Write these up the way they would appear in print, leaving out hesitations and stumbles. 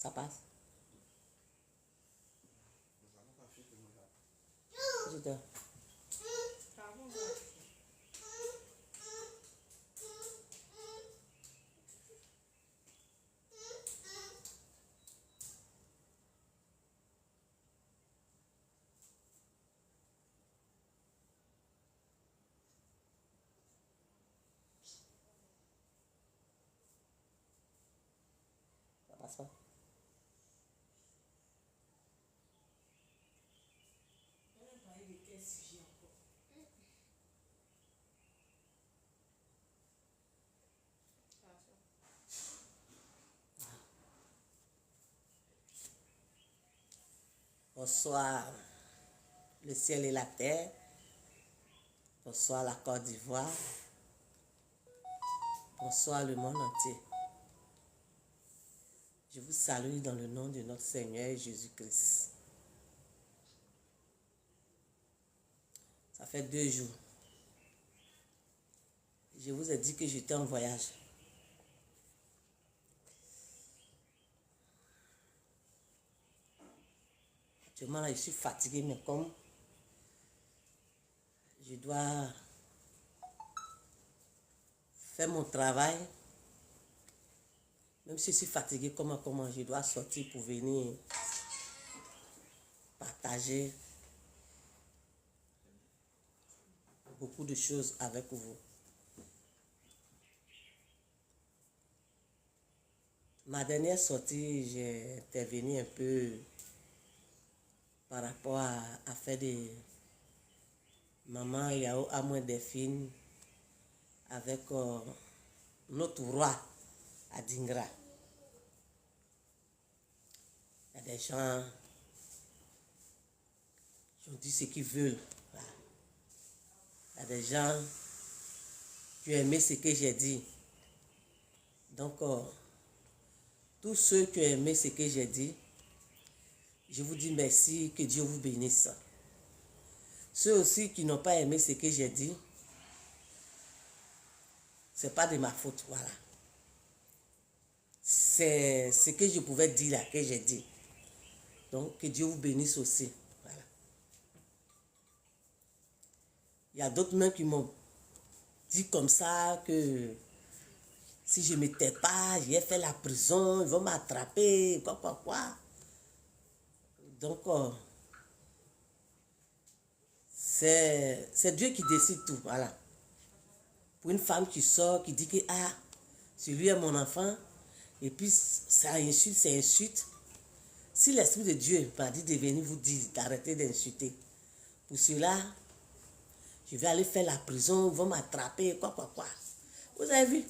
Ça passe. Je te... Ça passe pas. Bonsoir le ciel et la terre. Bonsoir la Côte d'Ivoire. Bonsoir le monde entier. Je vous salue dans le nom de notre Seigneur Jésus-Christ. Ça fait 2 jours. Je vous ai dit que j'étais en voyage. Actuellement, là, je suis fatigué, mais comme je dois faire mon travail, même si je suis fatigué, comment je dois sortir pour venir partager beaucoup de choses avec vous. Ma dernière sortie, j'ai intervenu un peu par rapport à faire des mamans Yao à moins des films avec notre roi à Dingra. Il y a des gens qui ont dit ce qu'ils veulent. Voilà. Il y a des gens qui ont aimé ce que j'ai dit. Donc, tous ceux qui ont aimé ce que j'ai dit, je vous dis merci, que Dieu vous bénisse. Ceux aussi qui n'ont pas aimé ce que j'ai dit, ce n'est pas de ma faute, voilà. C'est ce que je pouvais dire là, que j'ai dit. Donc, que Dieu vous bénisse aussi. Voilà. Il y a d'autres mains qui m'ont dit comme ça que si je ne me tais pas, j'ai fait la prison, ils vont m'attraper, quoi. Donc, c'est Dieu qui décide tout, voilà. Pour une femme qui sort, qui dit que, celui est mon enfant, et puis ça insulte, c'est insulte. Si l'Esprit de Dieu m'a dit de venir vous dire d'arrêter d'insulter, pour cela, je vais aller faire la prison, ils vont m'attraper, quoi. Vous avez vu?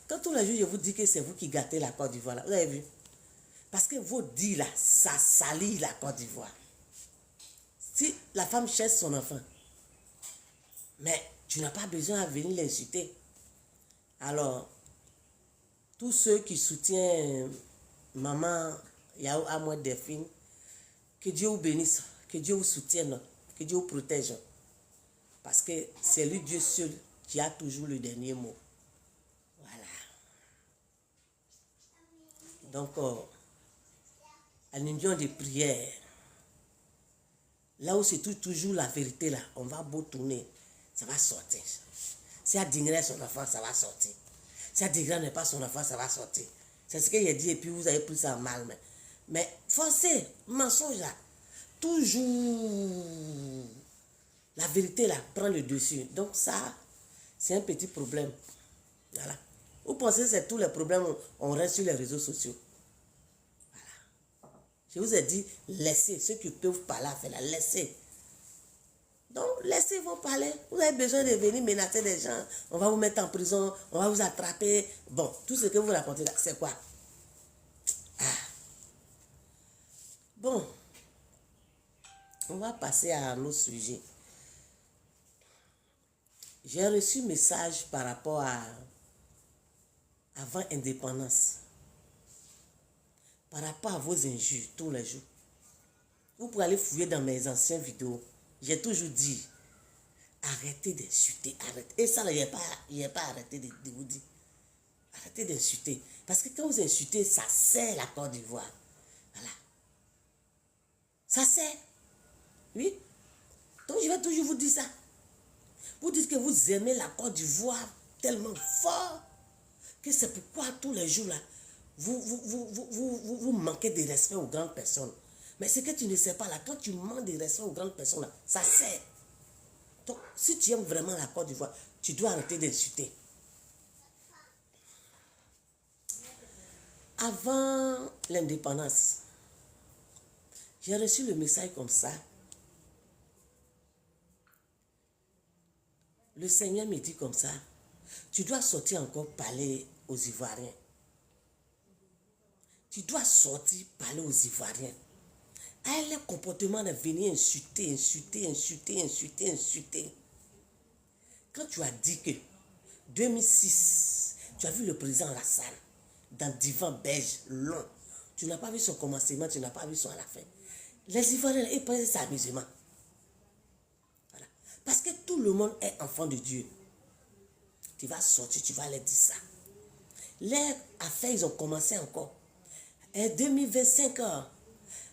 Quand tous les jours, je vous dis que c'est vous qui gâtez la Côte d'Ivoire, vous avez vu? Parce que vos dits là, ça salit la Côte d'Ivoire. Si la femme cherche son enfant, mais tu n'as pas besoin de venir l'insulter. Alors, tous ceux qui soutiennent maman Yao Amoué Delphine, que Dieu vous bénisse, que Dieu vous soutienne, que Dieu vous protège. Parce que c'est lui, Dieu seul, qui a toujours le dernier mot. Voilà. Donc, en union de prière, là où c'est toujours la vérité, là, on va beau tourner, ça va sortir. Si Adingra est son enfant, ça va sortir. Si Adingra n'est pas son enfant, ça va sortir. C'est ce que j'ai dit et puis vous avez pris ça mal. Mais forcez, mensonge là, toujours la vérité là prend le dessus. Donc ça, c'est un petit problème. Voilà. Vous pensez que c'est tous les problèmes on reste sur les réseaux sociaux. Voilà. Je vous ai dit, laissez ceux qui peuvent parler à faire là, laissez. Donc, laissez vos parler. Vous avez besoin de venir menacer des gens. On va vous mettre en prison, on va vous attraper. Bon, tout ce que vous racontez là, c'est quoi? Bon, on va passer à un autre sujet. J'ai reçu un message par rapport à avant indépendance. Par rapport à vos injures tous les jours. Vous pouvez aller fouiller dans mes anciennes vidéos. J'ai toujours dit, arrêtez d'insulter, arrêtez. Et ça, il n'est pas arrêté de vous dire. Arrêtez d'insulter. Parce que quand vous insultez, ça sert la Côte d'Ivoire. Ça sert. Oui. Donc je vais toujours vous dire ça. Vous dites que vous aimez la Côte d'Ivoire tellement fort que c'est pourquoi tous les jours là, vous manquez de respect aux grandes personnes. Mais ce que tu ne sais pas là, quand tu manques de respect aux grandes personnes là, ça sert. Donc si tu aimes vraiment la Côte d'Ivoire, tu dois arrêter d'insulter. Avant l'indépendance, j'ai reçu le message comme ça. Le Seigneur me dit comme ça, tu dois sortir encore parler aux Ivoiriens. Tu dois sortir parler aux Ivoiriens. Avec le comportement de venir insulter. Quand tu as dit que 2006, tu as vu le président Alassane dans divan beige long. Tu n'as pas vu son commencement, tu n'as pas vu son à la fin. Les Ivoiriens, ils pensent que c'est amusement. Voilà. Parce que tout le monde est enfant de Dieu. Tu vas sortir, tu vas leur dire ça. Les affaires, ils ont commencé encore. Et 2025,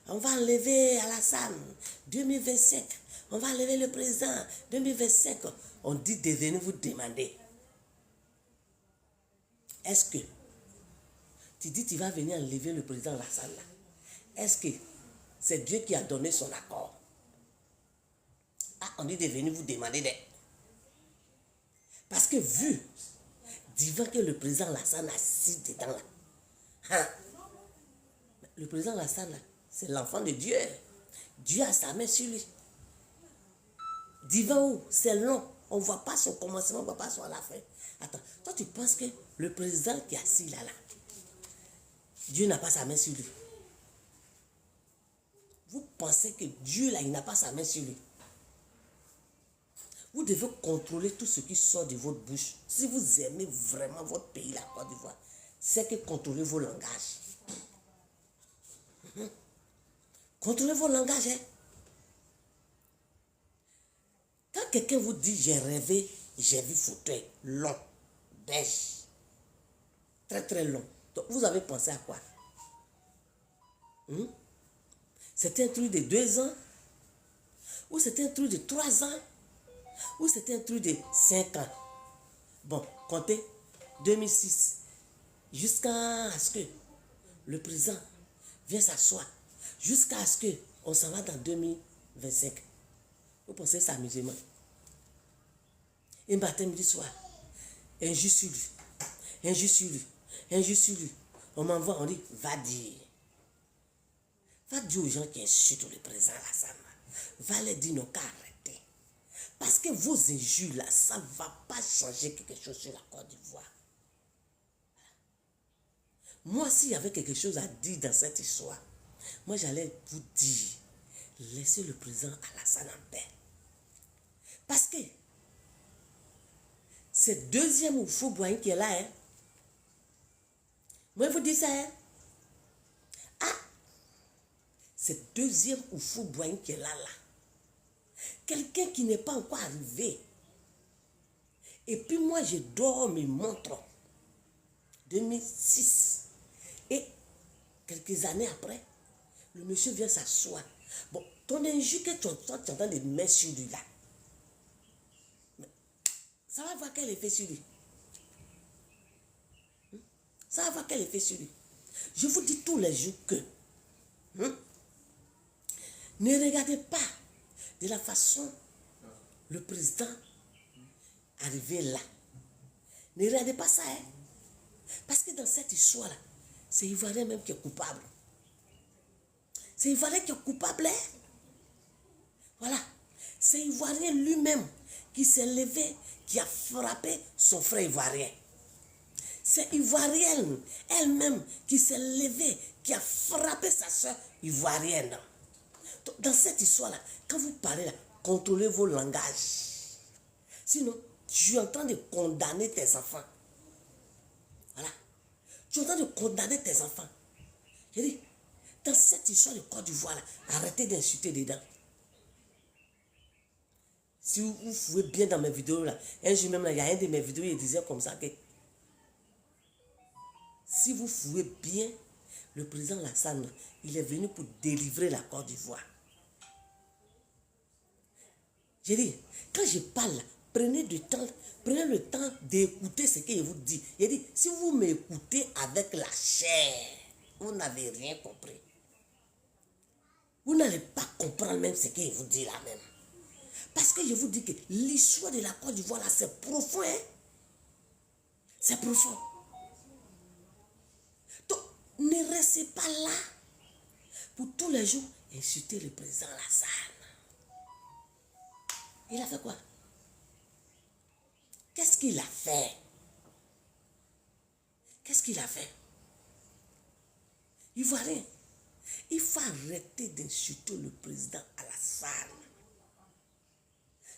on va enlever Alassane. 2025, on va enlever le président. 2025, on dit de venir vous demander. Est-ce que tu dis tu vas venir enlever le président Alassane là? Est-ce que c'est Dieu qui a donné son accord? Ah, on dit de venir vous demander d'aide. Parce que vu, disant que le président Alassane a assis dedans là. Hein? Le président Alassane là, c'est l'enfant de Dieu. Dieu a sa main sur lui. Divin où? C'est long. On ne voit pas son commencement, on ne voit pas son à la fin. Attends, toi tu penses que le président qui est assis là, Dieu n'a pas sa main sur lui. Vous pensez que Dieu là, il n'a pas sa main sur lui. Vous devez contrôler tout ce qui sort de votre bouche. Si vous aimez vraiment votre pays, la Côte d'Ivoire, c'est que contrôlez vos langages. Contrôlez vos langages. Hein? Quand quelqu'un vous dit j'ai rêvé, j'ai vu fauteuil long, beige, très très long. Donc vous avez pensé à quoi? C'était un truc de 2 ans? Ou c'était un truc de 3 ans? Ou c'était un truc de 5 ans? Bon, comptez 2006 jusqu'à ce que le président vienne s'asseoir, jusqu'à ce qu'on s'en va dans 2025. Vous pensez que c'est amusement? Un matin, midi, soir, injuste sur lui, injuste sur lui, injuste sur lui. On m'envoie, on dit, va dire. Va dire aux gens qui insultent le président Alassane. Va leur dire non qu'à arrêter. Parce que vos injures là, ça ne va pas changer quelque chose sur la Côte d'Ivoire. Moi, s'il y avait quelque chose à dire dans cette histoire, moi j'allais vous dire, laissez le président Alassane en paix. Parce que c'est deuxième Houphouët-Boigny qui est là. Hein. Moi, je vous dis ça. Hein. Ah, c'est deuxième Houphouët-Boigny qui est là. Quelqu'un qui n'est pas encore arrivé. Et puis moi, je dors mes montres. 2006. Et quelques années après, le monsieur vient s'asseoir. Bon, ton injure que tu entends des mains sur lui là. Mais ça va avoir quel effet sur lui? Ça va avoir quel effet sur lui? Je vous dis tous les jours que ne regardez pas de la façon le président arrivé là. Ne regardez pas ça. Hein? Parce que dans cette histoire-là, c'est Ivoirien même qui est coupable. C'est Ivoirien qui est coupable. Hein? Voilà. C'est Ivoirien lui-même qui s'est levé, qui a frappé son frère Ivoirien. C'est Ivoirienne elle-même qui s'est levée, qui a frappé sa soeur Ivoirienne. Donc, dans cette histoire-là, quand vous parlez là, contrôlez vos langages. Sinon, tu es en train de condamner tes enfants. Voilà. Tu es en train de condamner tes enfants. Je dis, dans cette histoire de Côte d'Ivoire, arrêtez d'insulter dedans. Si vous fouillez bien dans mes vidéos, là, un jour même, là, il y a un de mes vidéos, il disait comme ça que si vous fouillez bien, le président Alassane, il est venu pour délivrer la Côte d'Ivoire. J'ai dit, quand je parle, prenez le temps d'écouter ce que je vous dis. J'ai dit, si vous m'écoutez avec la chair, vous n'avez rien compris. Vous n'allez pas comprendre même ce que je vous dis là même. Parce que je vous dis que l'histoire de la Côte d'Ivoire là, c'est profond. Hein? C'est profond. Donc, ne restez pas là pour tous les jours insulter le président Lassane. Il a fait quoi? Qu'est-ce qu'il a fait? Qu'est-ce qu'il a fait? Ivoirien, il faut arrêter d'insulter le président Alassane.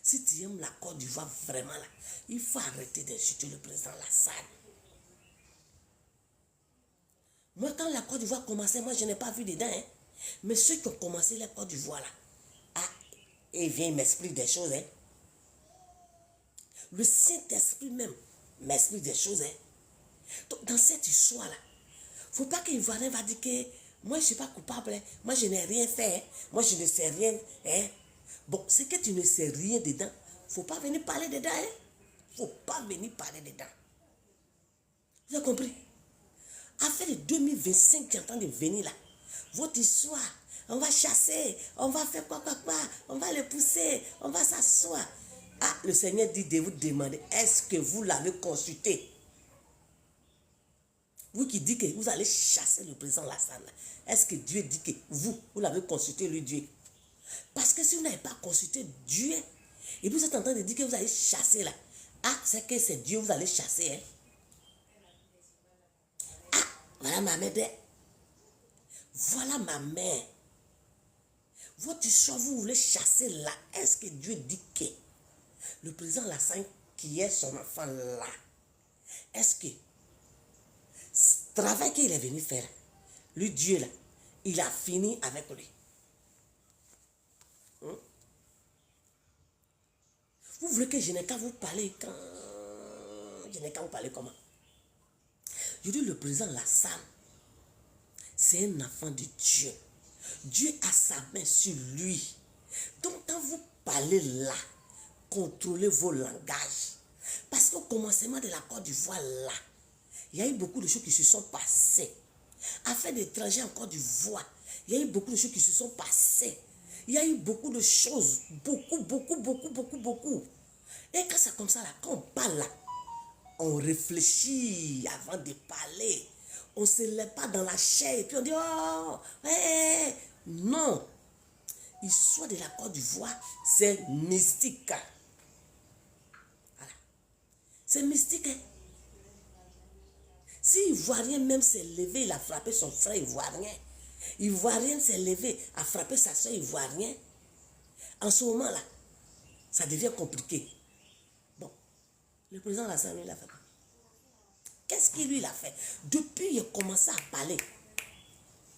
Si tu aimes la Côte d'Ivoire vraiment là, il faut arrêter d'insulter le président Alassane. Moi, quand la Côte d'Ivoire commençait, moi, je n'ai pas vu dedans. Hein. Mais ceux qui ont commencé la Côte d'Ivoire là, ah, et vient m'expliquer des choses. Hein. Le Saint-Esprit même m'explique des choses. Hein. Donc, dans cette histoire-là, il ne faut pas qu'un Ivoirien va dire que moi, je ne suis pas coupable. Hein. Moi, je n'ai rien fait. Hein. Moi, je ne sais rien. Hein. Bon, c'est que tu ne sais rien dedans. Il ne faut pas venir parler dedans. Il ne faut pas venir parler dedans. Vous avez compris? Afin de 2025 qui est en train de venir là, votre histoire, on va chasser, on va faire quoi, on va les pousser, on va s'asseoir. Ah, le Seigneur dit de vous demander, est-ce que vous l'avez consulté? Vous qui dites que vous allez chasser le président Lassane, est-ce que Dieu dit que vous l'avez consulté, le Dieu? Parce que si vous n'avez pas consulté Dieu, et vous êtes en train de dire que vous allez chasser là, ah, c'est que c'est Dieu que vous allez chasser. Hein? Ah, voilà ma mère. Voilà ma mère. Votre histoire, vous voulez chasser là. Est-ce que Dieu dit que le président Lassane, qui est son enfant là, est-ce que ce travail qu'il est venu faire, lui Dieu là, il a fini avec lui? Vous voulez que je n'ai qu'à vous parler quand... Je n'ai qu'à vous parler comment? Je dis le président Lassane, c'est un enfant de Dieu. Dieu a sa main sur lui. Donc quand vous parlez là, contrôlez vos langages. Parce qu'au commencement de la Côte d'Ivoire là, il y a eu beaucoup de choses qui se sont passées. Afin d'étrangers en Côte d'Ivoire, il y a eu beaucoup de choses qui se sont passées. Il y a eu beaucoup de choses, beaucoup. Et quand c'est comme ça là, quand on parle là, on réfléchit avant de parler. On ne se lève pas dans la chair et puis on dit, oh, hey. Non. L'histoire de la Côte d'Ivoire, c'est mystique. Voilà. C'est mystique. Hein? Si Ivoirien même s'est levé, il a frappé son frère Ivoirien. Ivoirien s'est levé, a frappé sa soeur Ivoirien. En ce moment-là, ça devient compliqué. Bon, le président Lassane, il a fait quoi? Qu'est-ce qu'il lui a fait? Depuis, il a commencé à parler.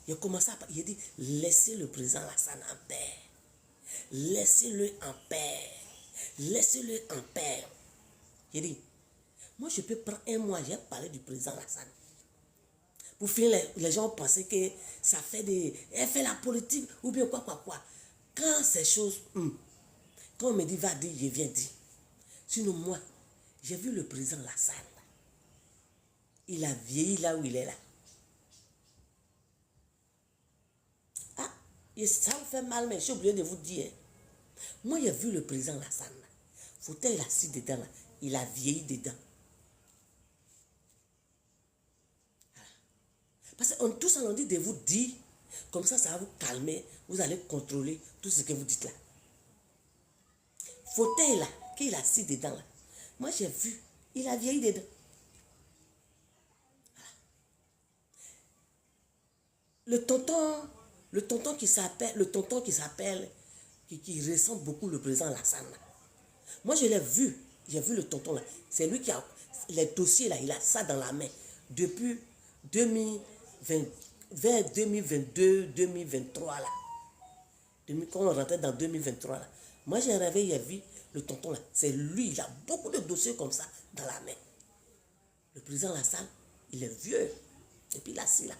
Il a commencé à parler. Il a dit, laissez le président Lassane en paix. Laissez-le en paix. Laissez-le en paix. Il a dit, moi je peux prendre un mois, j'ai parlé du président Lassane. Pour finir, les gens pensaient que ça fait elle fait la politique ou bien quoi. Quand ces choses, quand on me dit, va dire, je viens dire. Sinon moi, j'ai vu le président Lassane. Il a vieilli là où il est là. Ah, ça me fait mal, mais j'ai oublié de vous dire. Moi, j'ai vu le président Lassane. Fauteuil assis dedans, là. Il a vieilli dedans. Parce que tout ça, on dit de vous dire, comme ça va vous calmer, vous allez contrôler tout ce que vous dites là. Fauteuil là, qu'il a assis dedans là. Moi, j'ai vu, il a vieilli dedans. Le tonton qui s'appelle, qui ressemble beaucoup au président Lassane. Moi, je l'ai vu, j'ai vu le tonton là. C'est lui qui a les dossiers là, il a ça dans la main. Depuis vers 2022, 2023 là. Quand on rentrait dans 2023 là. Moi, j'ai rêvé, j'ai vu le tonton là. C'est lui, il a beaucoup de dossiers comme ça dans la main. Le président Lassane, il est vieux. Et puis il est assis là.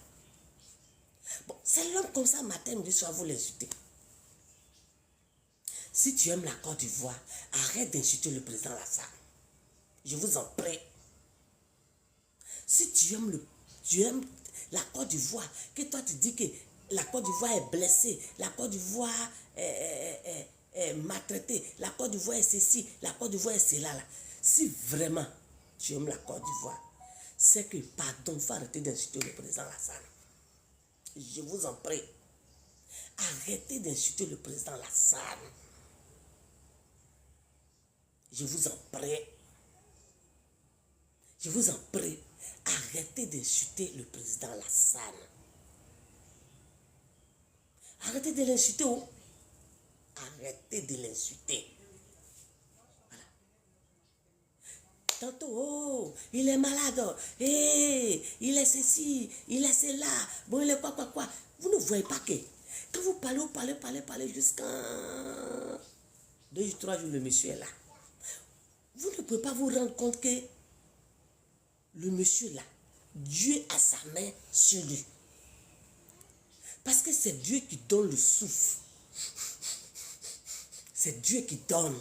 Bon, c'est l'homme comme ça, matin, midi, soir, vous l'insultez. Si tu aimes la Côte d'Ivoire, arrête d'insulter le président Lassane. Je vous en prie. Si tu aimes la Côte d'Ivoire, que toi tu dis que la Côte d'Ivoire est blessée, la Côte d'Ivoire est maltraitée, la Côte d'Ivoire est ceci, la Côte d'Ivoire est cela. Là. Si vraiment tu aimes la Côte d'Ivoire, c'est que, pardon, il faut arrêter d'insulter le président Lassane. Je vous en prie. Arrêtez d'insulter le président Lassane. Je vous en prie. Je vous en prie. Arrêtez d'insulter le président Lassane. Arrêtez de l'insulter. Oh. Arrêtez de l'insulter. Voilà. Tantôt, oh, il est malade. Hey, il est ceci, il est cela. Bon, il est quoi. Vous ne voyez pas que quand vous parlez jusqu'à 2 ou 3 jours, le monsieur est là. Vous ne pouvez pas vous rendre compte que le monsieur là, Dieu a sa main sur lui. Parce que c'est Dieu qui donne le souffle. C'est Dieu qui donne.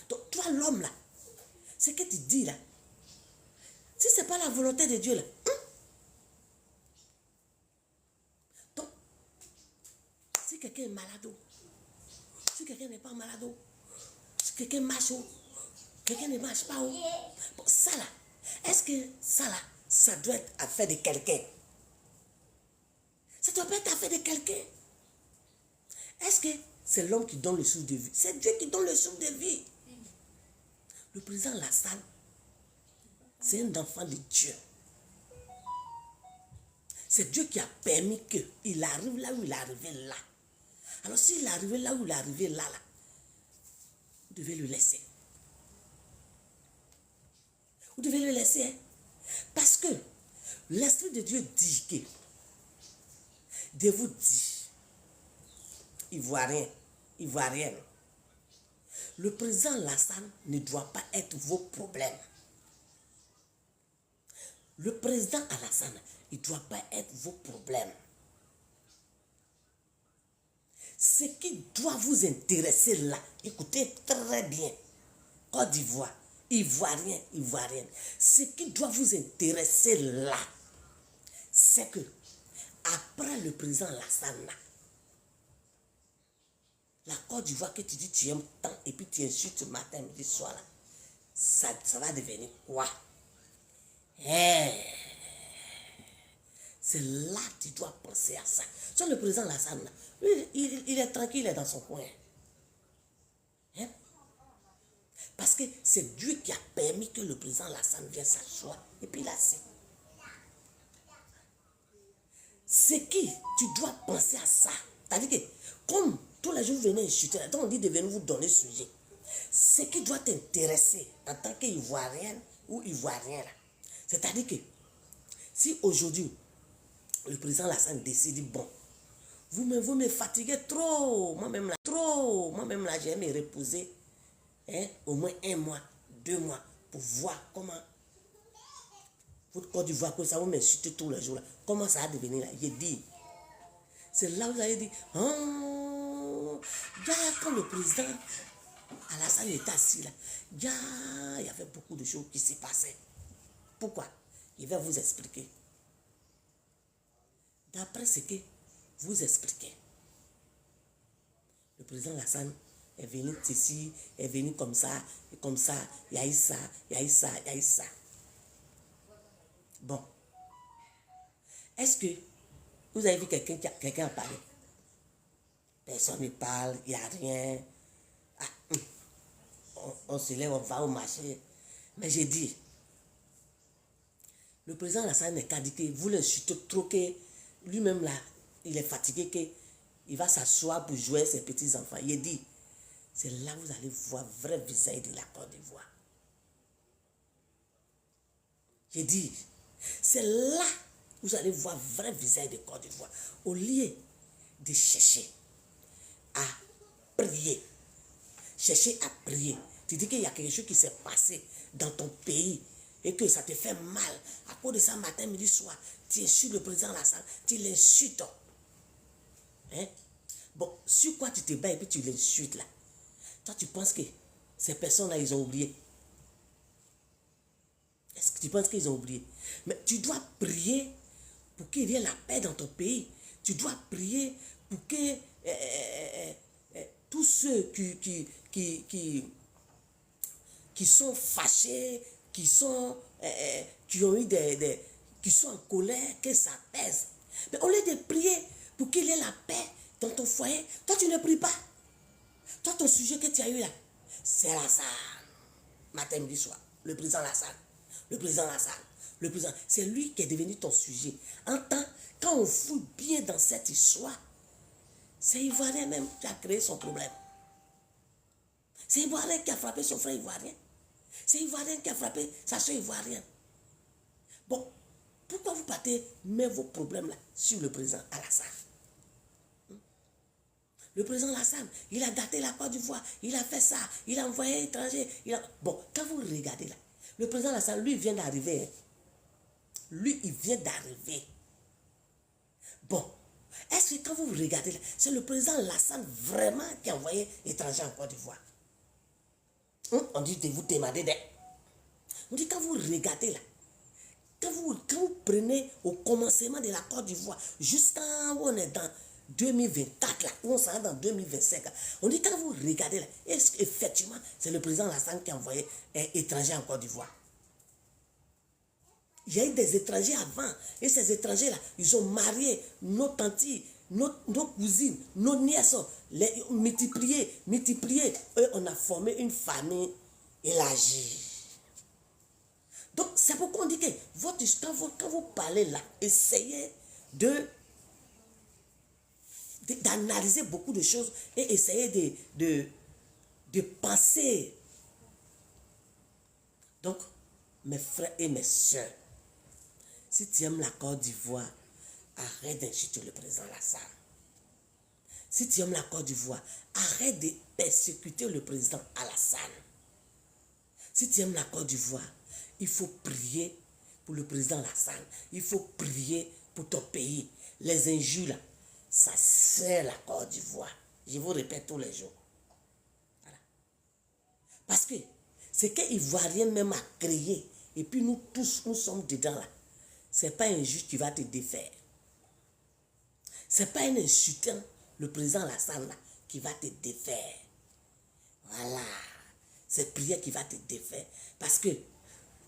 Donc toi l'homme là, ce que tu dis là, si ce n'est pas la volonté de Dieu là, donc si quelqu'un est malade, si quelqu'un n'est pas malade, si quelqu'un marche, quelqu'un ne marche pas, bon, ça là, est-ce que ça là, ça doit être affaire de quelqu'un? Ça doit pas être affaire de quelqu'un. Est-ce que c'est l'homme qui donne le souffle de vie? C'est Dieu qui donne le souffle de vie. Le président Lassane, c'est un enfant de Dieu. C'est Dieu qui a permis qu'il arrive là où il est arrivé là. Alors s'il est arrivé là où il est arrivé là, vous devez le laisser. Vous devez le laisser. Hein? Parce que l'Esprit de Dieu dit que de vous dit, Ivoirienne, le président Lassane ne doit pas être vos problèmes. Le président Alassane, il ne doit pas être vos problèmes. Ce qui doit vous intéresser là, écoutez très bien, Côte d'Ivoire, Ivoirienne, ce qui doit vous intéresser là, c'est que après le président Lassane, la Côte d'Ivoire que tu dis tu aimes tant et puis tu insultes matin, midi, soir là, ça va devenir quoi? C'est là que tu dois penser à ça. Sur le président Lassane, il est tranquille, il est dans son coin. Hein? Parce que c'est Dieu qui a permis que le président Lassane vienne s'asseoir. Et puis là, c'est qui tu dois penser à ça. C'est-à-dire que, comme tous les jours vous venez insulter, on dit de venir vous donner sujet. Ce qui doit t'intéresser en tant qu'Ivoirienne ou Ivoirien, c'est-à-dire que si aujourd'hui, le président Lassane décide, bon, vous me fatiguez trop, moi-même là, j'ai me reposer au moins 1 mois, 2 mois, pour voir comment votre Côte d'Ivoire, que ça vous m'insulte tous les jours, là, comment ça va devenir là. J'ai dit, c'est là où vous avez dit, oh, quand le président Alassane était assis là, il y avait beaucoup de choses qui se passaient. Pourquoi? Il va vous expliquer. D'après ce que vous expliquez, le président Lassane est venu ici, est venu comme ça, il y a eu ça, il y a eu ça, il y a eu ça. Bon. Est-ce que vous avez vu quelqu'un parler? Personne ne parle, il n'y a rien. Ah, on se lève, on va au marché. Mais j'ai dit, le président Lassane n'est qu'à dire que vous l'insultez trop, que lui-même là, il est fatigué, qu'il va s'asseoir pour jouer ses petits-enfants. Il dit, c'est là que vous allez voir le vrai visage de la Côte d'Ivoire. J'ai dit, c'est là que vous allez voir le vrai visage de Côte d'Ivoire. Au lieu de chercher à prier, tu dis qu'il y a quelque chose qui s'est passé dans ton pays et que ça te fait mal. À cause de ça, matin, midi, soir, tu insultes le président Lassane, tu l'insultes. Hein? Bon, sur quoi tu te bats et puis tu l'insultes là? Toi, tu penses que ces personnes-là, ils ont oublié? Est-ce que tu penses qu'ils ont oublié? Mais tu dois prier pour qu'il y ait la paix dans ton pays. Tu dois prier pour que tous ceux qui sont fâchés, qui ont eu qui sont en colère, que ça pèse. Mais au lieu de prier pour qu'il y ait la paix dans ton foyer, toi tu ne pries pas. Toi ton sujet que tu as eu là, c'est Lassane. Matin, midi, soir. Le président Lassane. Le président Lassane. Le président. C'est lui qui est devenu ton sujet. En temps, quand on fouille bien dans cette histoire, c'est Ivoirien même qui a créé son problème. C'est Ivoirien qui a frappé son frère Ivoirien. C'est Ivoirien qui a frappé sa soeur Ivoirienne. Bon, pourquoi vous partez mettre vos problèmes là sur le président Alassane? Le président Alassane, il a gâté la Côte d'Ivoire, il a fait ça, il a envoyé un étranger. Bon, quand vous regardez là, le président Alassane, lui, il vient d'arriver. Lui, il vient d'arriver. Bon, est-ce que quand vous regardez là, c'est le président Alassane vraiment qui a envoyé étranger en Côte d'Ivoire? On dit de vous demander des... On dit quand vous regardez là, quand vous prenez au commencement de la Côte d'Ivoire, jusqu'à où on est dans 2024, là, où on s'en va dans 2025, on dit quand vous regardez là, est-ce qu'effectivement c'est le président Alassane qui a envoyé un étranger en Côte d'Ivoire? Il y a eu des étrangers avant, et ces étrangers-là, ils ont marié nos tantis, nos cousines, nos nièces, les multipliés, et on a formé une famille élargie. Donc, c'est pourquoi on dit que quand vous parlez là, essayez d'analyser beaucoup de choses et essayez de penser. Donc, mes frères et mes soeurs, si tu aimes la Côte d'Ivoire, arrête d'insulter le président Lassane. Si tu aimes la Côte d'Ivoire, arrête de persécuter le président Alassane. Si tu aimes la Côte d'Ivoire, il faut prier pour le président Alassane. Il faut prier pour ton pays. Les injures là, ça sert la Côte d'Ivoire. Je vous répète tous les jours. Voilà. Parce que ce que l'Ivoirien même a créé, et puis nous tous, nous sommes dedans là, ce n'est pas un juge qui va te défaire. Ce n'est pas un insultant, le président Alassane là, qui va te défaire. Voilà. C'est prière qui va te défaire. Parce que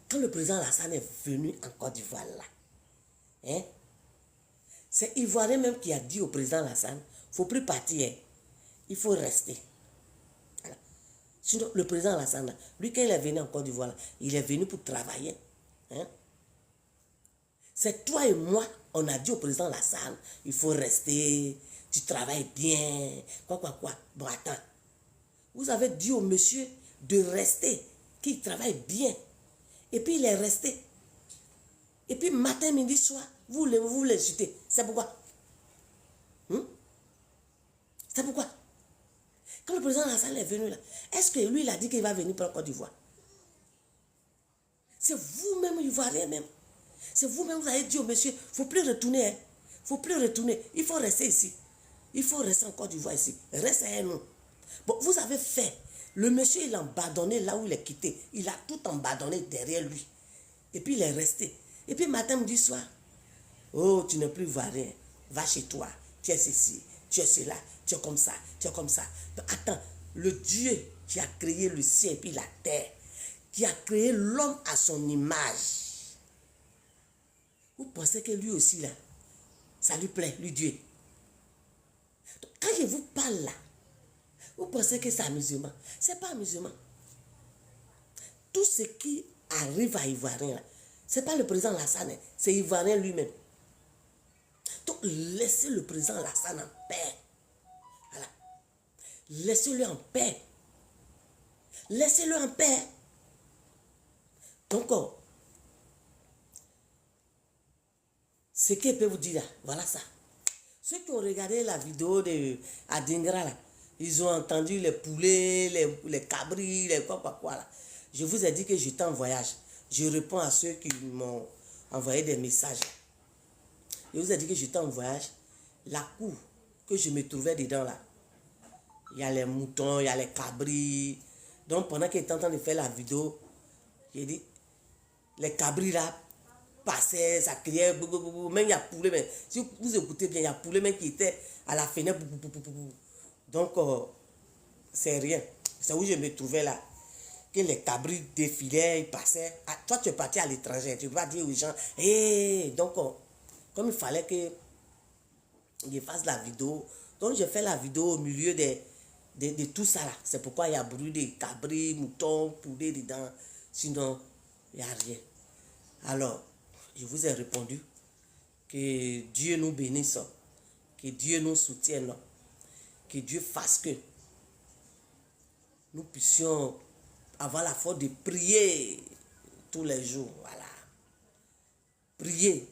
quand le président Alassane est venu en Côte d'Ivoire là, hein, c'est Ivoirien même qui a dit au président Alassane, il ne faut plus partir, hein, il faut rester. Voilà. Sinon, le président Alassane, là, lui quand il est venu en Côte d'Ivoire, il est venu pour travailler. Hein. C'est toi et moi, on a dit au président Alassane, il faut rester, tu travailles bien, quoi. Bon, attends. Vous avez dit au monsieur de rester, qu'il travaille bien. Et puis il est resté. Et puis matin, midi, soir, vous l'insultez. C'est pourquoi? C'est pourquoi? Quand le président Alassane est venu là, est-ce que lui, il a dit qu'il va venir pour la Côte d'Ivoire? C'est vous-même, Ivoirien même. C'est vous-même, vous avez dit au monsieur, il ne faut plus retourner. Il ne faut plus retourner. Il faut rester ici. Il faut rester en Côte d'Ivoire ici. Restez avec nous. Bon, vous avez fait. Le monsieur, il a abandonné là où il est quitté. Il a tout abandonné derrière lui. Et puis, il est resté. Et puis, matin, midi, soir. Oh, tu n'es plus Ivoirien. Va chez toi. Tu es ceci. Tu es cela. Tu es comme ça. Tu es comme ça. Donc, attends. Le Dieu qui a créé le ciel et puis la terre, qui a créé l'homme à son image, vous pensez que lui aussi, là, ça lui plaît, lui Dieu. Donc, quand je vous parle là, vous pensez que c'est amusement. Ce n'est pas amusement. Tout ce qui arrive à Ivoirien, ce n'est pas le président Lassane, c'est Ivoirien lui-même. Donc, laissez le président Lassane en paix. Voilà. Laissez-le en paix. Laissez-le en paix. Donc, ce qu'il peut vous dire, voilà ça. Ceux qui ont regardé la vidéo de Adingra, là, ils ont entendu les poulets, les cabris, les quoi là. Je vous ai dit que j'étais en voyage. Je réponds à ceux qui m'ont envoyé des messages. Je vous ai dit que j'étais en voyage. La cour que je me trouvais dedans là, il y a les moutons, il y a les cabris. Donc pendant qu'il était en train de faire la vidéo, j'ai dit, les cabris là passaient, ça criait, même il y a poulet, mais si vous écoutez bien, il y a poulet même qui était à la fenêtre. Donc c'est rien. C'est où je me trouvais là. Que les cabris défilaient, ils passaient. Ah, toi, tu es parti à l'étranger, tu vas dire aux gens, hé, donc, comme il fallait que je fasse la vidéo, donc je fais la vidéo au milieu de tout ça là. C'est pourquoi il y a bruit de cabris, moutons, poulets dedans. Sinon, il n'y a rien. Alors, je vous ai répondu que Dieu nous bénisse, que Dieu nous soutienne, que Dieu fasse que nous puissions avoir la force de prier tous les jours. Voilà. Prier.